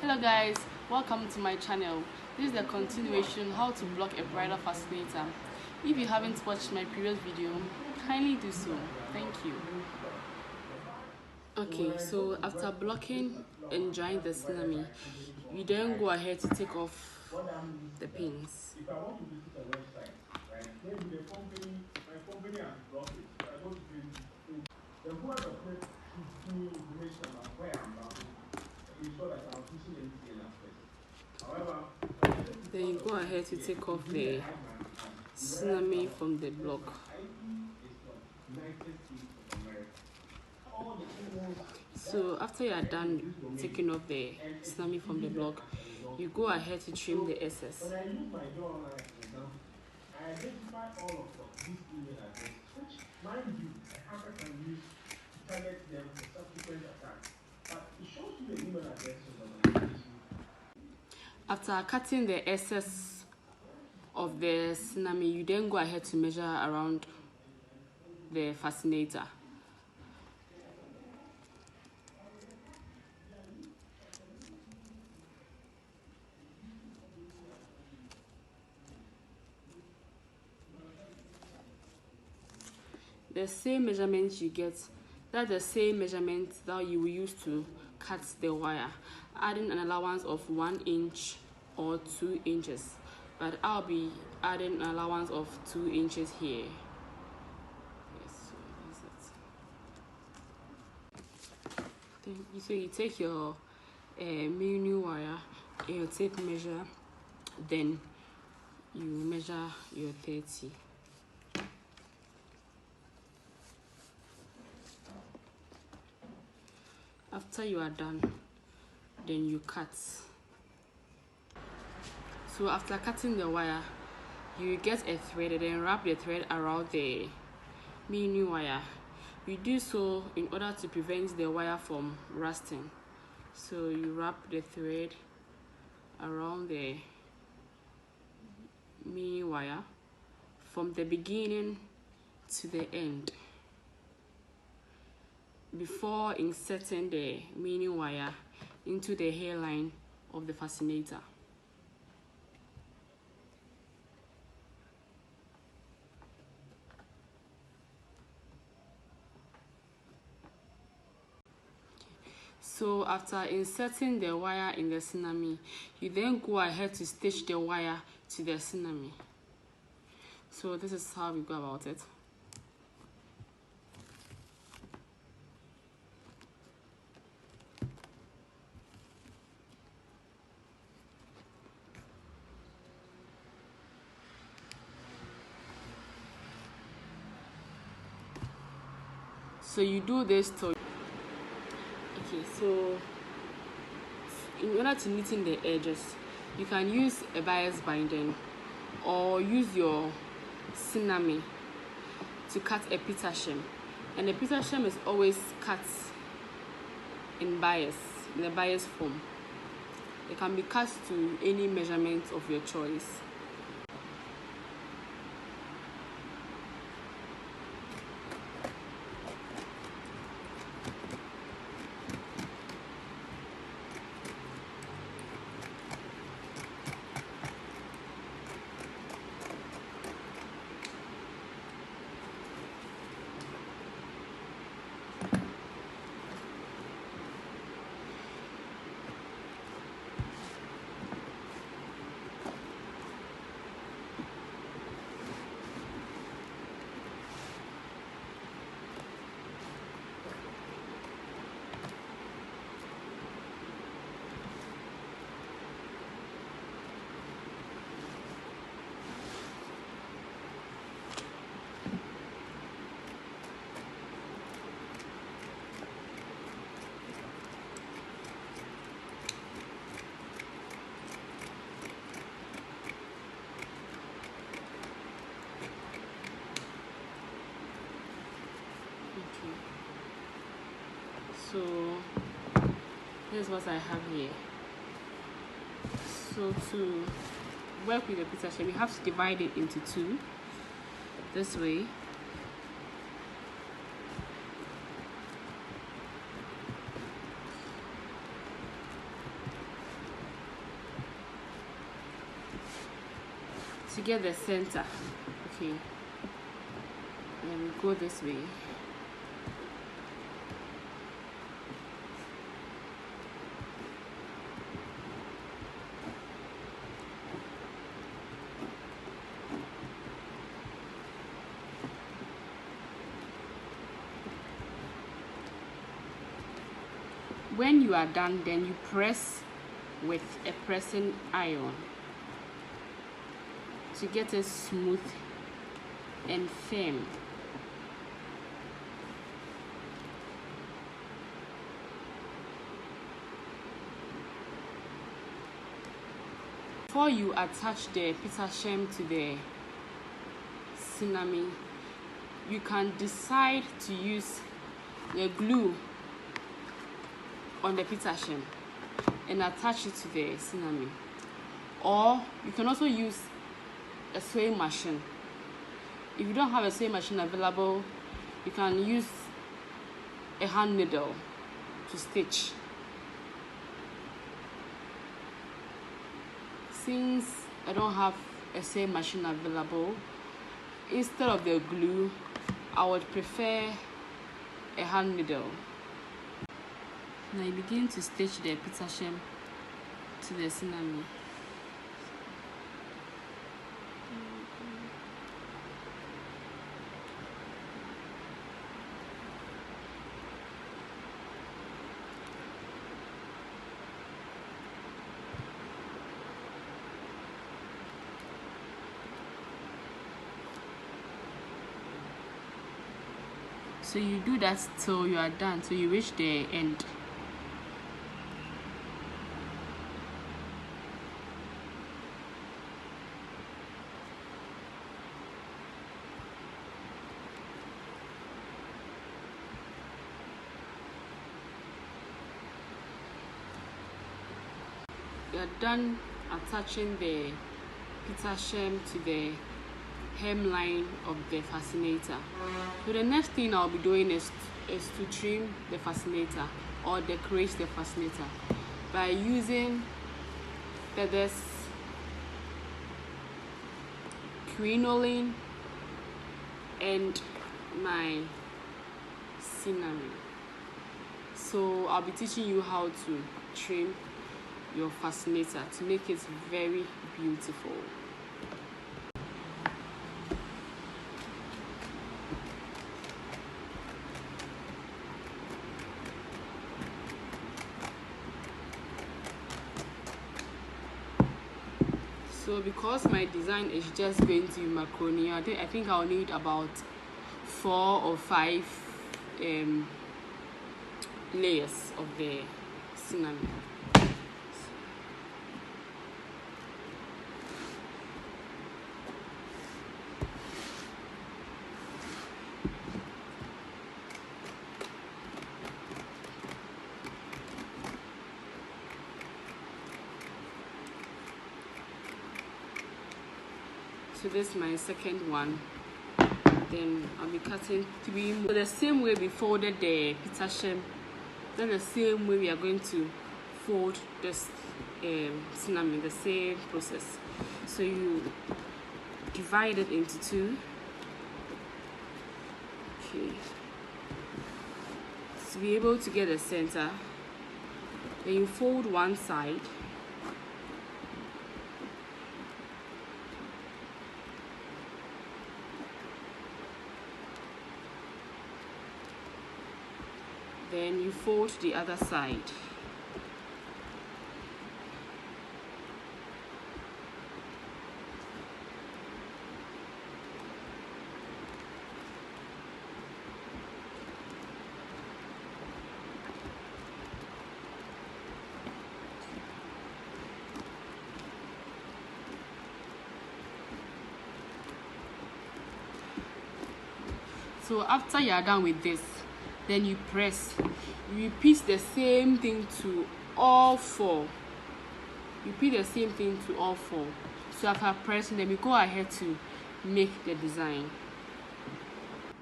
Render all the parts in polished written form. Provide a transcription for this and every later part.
Hello guys, welcome to my channel. This is the continuation how to block a bridal fascinator. If you haven't watched my previous video, kindly do so. Thank you. Okay, so after blocking and drying the tsunami, you then go ahead to take off the pins. If I want to visit a website, right, maybe my company has blocked it. So I go to Facebook. The whoever should give me information about where I'm bound, ensure that I'm pushing anything at first. However, then you go ahead to take off the tsunami from the block. So after you are done taking off the tsunami from the block, you go ahead to trim the excess. When I use my door online, for example, I identify all of these email addresses, which, mind you, a hacker can use to target them for subsequent attacks. But it shows you the email addresses of the organization. After cutting the excess of the tsunami, you then go ahead to measure around the fascinator. The same measurement you get, that's the same measurement that you will use to cut the wire, adding an allowance of 1 inch or 2 inches, but I'll be adding an allowance of 2 inches here. Yes, so that's it. So you take your mini wire and your tape measure, then you measure your 30. After you are done, then you cut. So after cutting the wire, you get a thread and then wrap the thread around the mini wire. You do so in order to prevent the wire from rusting. So you wrap the thread around the mini wire from the beginning to the end before inserting the mini wire into the hairline of the fascinator. So after inserting the wire in the tsunami, you then go ahead to stitch the wire to the tsunami. So this is how we go about it. So you do this till okay, so in order to neaten the edges, you can use a bias binding or use your tsunami to cut a pita shim, and the pita shim is always cut in the bias form. It can be cut to any measurement of your choice. So this is what I have here. So to work with the pita shape, you have to divide it into two this way. to get the center. Okay, then we go this way. When you are done, then you press with a pressing iron to get it smooth and firm. Before you attach the pita shem to the cinnamon, you can decide to use the glue on the pita shem and attach it to the cinnamon, or you can also use a sewing machine. If you don't have a sewing machine available, you can use a hand needle to stitch. Since I don't have a sewing machine available, instead of the glue, I would prefer a hand needle. Now you begin to stitch the pita shem to the cinnamon. So you do that till you are done, so you reach the end. You are done attaching the pita shem to the hemline of the fascinator. So the next thing I'll be doing is to trim the fascinator or decorate the fascinator by using feathers, crinoline, and my cinnamon. So I'll be teaching you how to trim your fascinator to make it very beautiful. So because my design is just going to be macaroni, I think I'll need about 4 or 5 layers of the cinnamon. So this is my second one. Then I'll be cutting 3 more. So the same way we folded the pita shem, then the same way we are going to fold this cinnamon, the same process. So you divide it into 2. Okay. To be able to get the center, then you fold one side. Then you fold the other side. So after you are done with this, then you press. You repeat the same thing to all 4. Repeat the same thing to all 4. So after pressing, then we go ahead to make the design.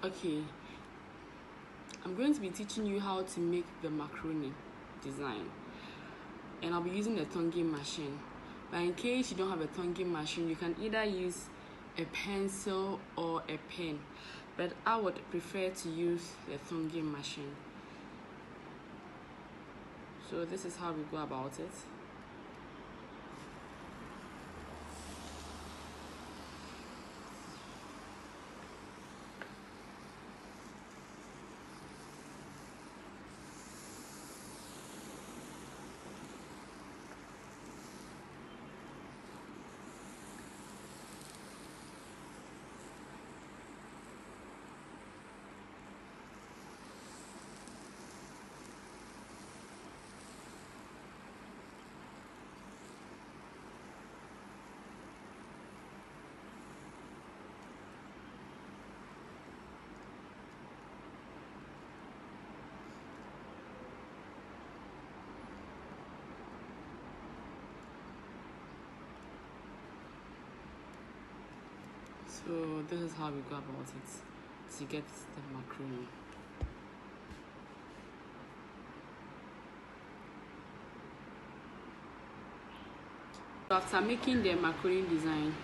Okay, I'm going to be teaching you how to make the macaroni design, and I'll be using the tonguing machine. But in case you don't have a tonguing machine, you can either use a pencil or a pen, but I would prefer to use the tonguing machine. So this is how we go about it. So this is how we go about it to get the macaroni. After making the macaroni design,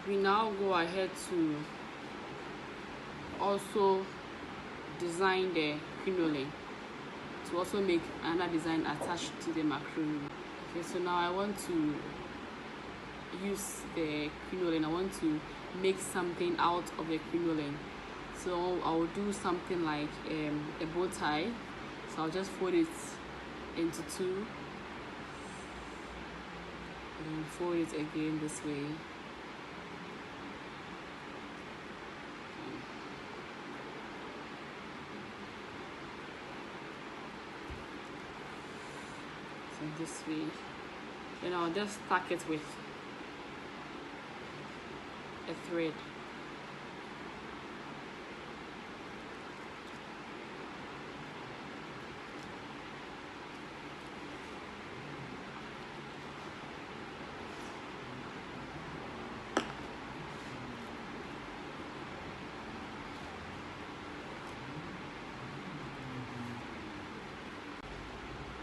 we now go ahead to also design the crinoline, to also make another design attached to the macaroni. Okay, so now I want to use the crinoline. I want to make something out of the crinoline. So I will do something like a bow tie. So I'll just fold it into two and fold it again this way. So this way. Then I'll just stack it with a thread.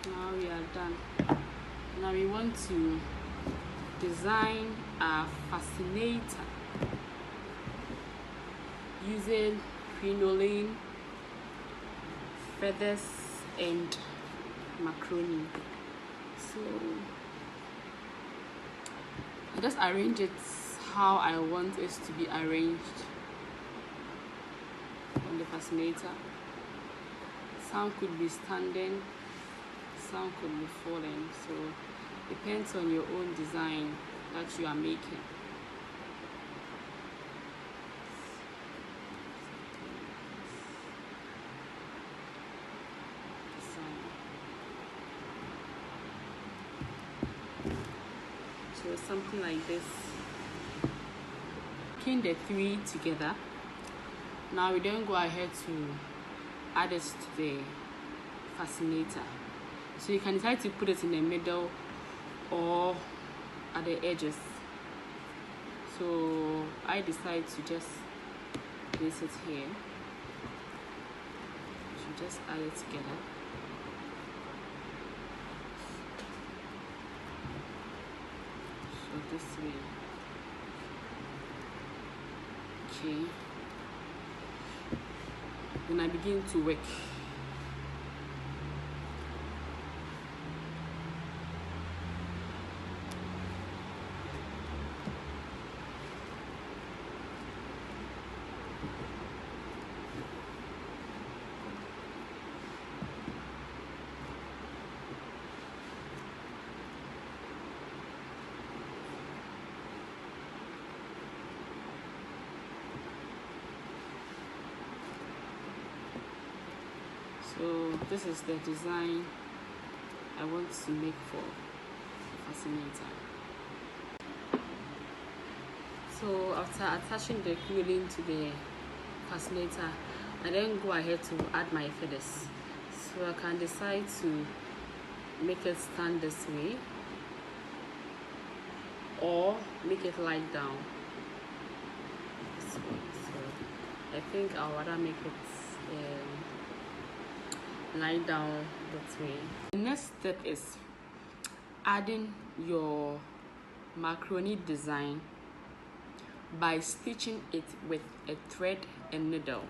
Now we are done. Now we want to design a fascinator using crinoline, feathers, and macaroni. So I just arrange it how I want it to be arranged on the fascinator. Some could be standing, some could be falling, so depends on your own design that you are making. So something like this. Pin the three together. Now we then go ahead to add it to the fascinator. So you can decide to put it in the middle or at the edges. So I decide to just place it here. So just add it together. So this way. Okay. Then I begin to work. So this is the design I want to make for the fascinator. So after attaching the crinoline to the fascinator, I then go ahead to add my feathers. So I can decide to make it stand this way or make it lie down this way. So I think I'll rather make it lie down that way. The next step is adding your macaroni design by stitching it with a thread and needle.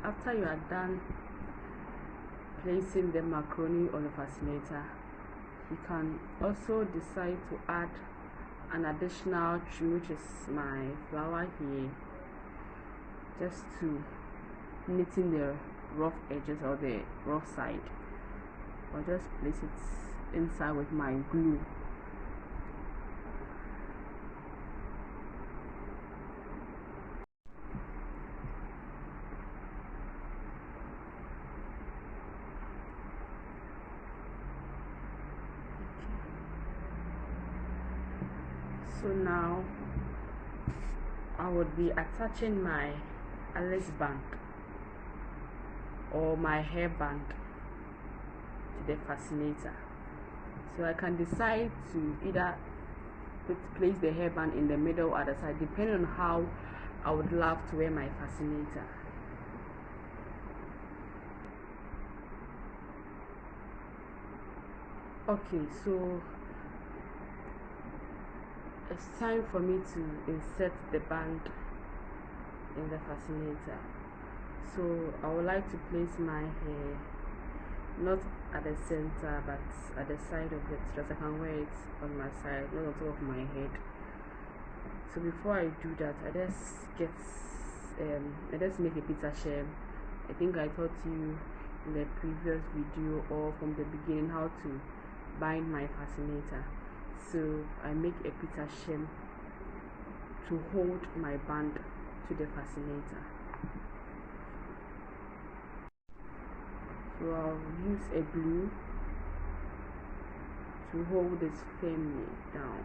After you are done placing the macaroni on the fascinator, you can also decide to add an additional trim, which is my flower here, just to knitting the rough edges or the rough side. I'll just place it inside with my glue. So now I would be attaching my Alice band or my hairband to the fascinator. So I can decide to either place the hairband in the middle or the side, depending on how I would love to wear my fascinator. Okay, so it's time for me to insert the band in the fascinator. So I would like to place my hair not at the center but at the side of it, so that I can wear it on my side, not on top of my head. So before I do that, I just make a pita shell. I think I taught you in the previous video or from the beginning how to bind my fascinator. So I make a pita shell to hold my band to the fascinator. So I'll use a glue to hold this firmly down.